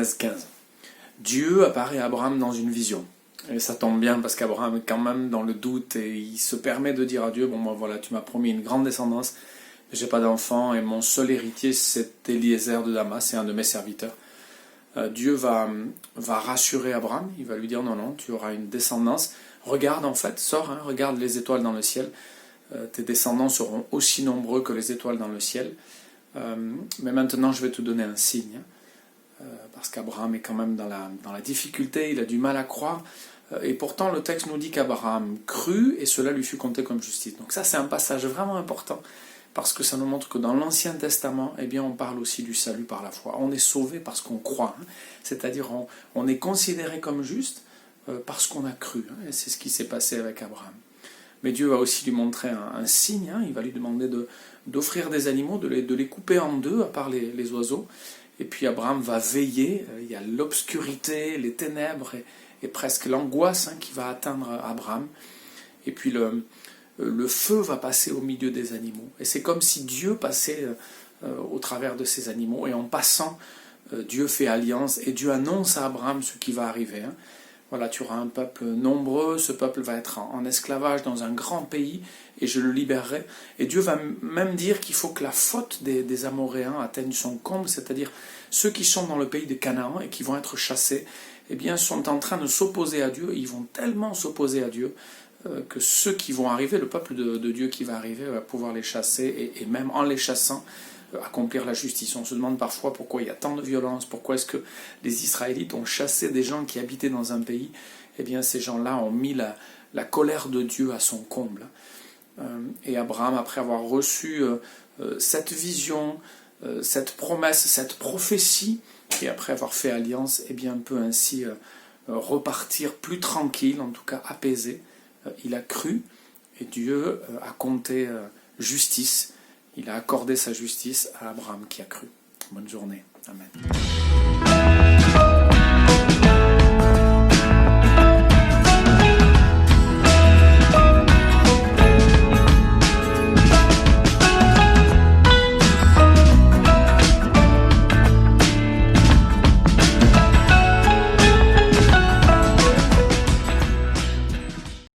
13-15. Dieu apparaît à Abraham dans une vision. Et ça tombe bien parce qu'Abraham est quand même dans le doute et il se permet de dire à Dieu, bon moi voilà, tu m'as promis une grande descendance, mais j'ai pas d'enfant et mon seul héritier c'est Eliezer de Damas, c'est un de mes serviteurs. Dieu va rassurer Abraham, il va lui dire non, tu auras une descendance, regarde en fait, sors, regarde les étoiles dans le ciel, tes descendants seront aussi nombreux que les étoiles dans le ciel, mais maintenant je vais te donner un signe, parce qu'Abraham est quand même dans la difficulté, il a du mal à croire, et pourtant le texte nous dit qu'Abraham crut et cela lui fut compté comme justice. Donc ça c'est un passage vraiment important, parce que ça nous montre que dans l'Ancien Testament, eh bien, on parle aussi du salut par la foi. On est sauvé parce qu'on croit, c'est-à-dire on est considéré comme juste parce qu'on a cru, et c'est ce qui s'est passé avec Abraham. Mais Dieu va aussi lui montrer un signe, il va lui demander d'offrir des animaux, de les couper en deux, à part les oiseaux, et puis Abraham va veiller, il y a l'obscurité, les ténèbres, et presque l'angoisse qui va atteindre Abraham, et puis le feu va passer au milieu des animaux. Et c'est comme si Dieu passait au travers de ces animaux, et en passant, Dieu fait alliance, et Dieu annonce à Abraham ce qui va arriver. Voilà, tu auras un peuple nombreux, ce peuple va être en esclavage dans un grand pays, et je le libérerai. Et Dieu va même dire qu'il faut que la faute des Amoréens atteigne son comble, c'est-à-dire ceux qui sont dans le pays de Canaan et qui vont être chassés, eh bien, sont en train de s'opposer à Dieu, ils vont tellement s'opposer à Dieu, que ceux qui vont arriver, le peuple de Dieu qui va arriver, va pouvoir les chasser, et même en les chassant, accomplir la justice. On se demande parfois pourquoi il y a tant de violence, pourquoi est-ce que les Israélites ont chassé des gens qui habitaient dans un pays. Eh bien, ces gens-là ont mis la colère de Dieu à son comble. Et Abraham, après avoir reçu cette vision, cette promesse, cette prophétie, et après avoir fait alliance, eh bien, peut ainsi repartir plus tranquille, en tout cas apaisé. Il a cru, et Dieu a compté justice. Il a accordé sa justice à Abraham qui a cru. Bonne journée. Amen.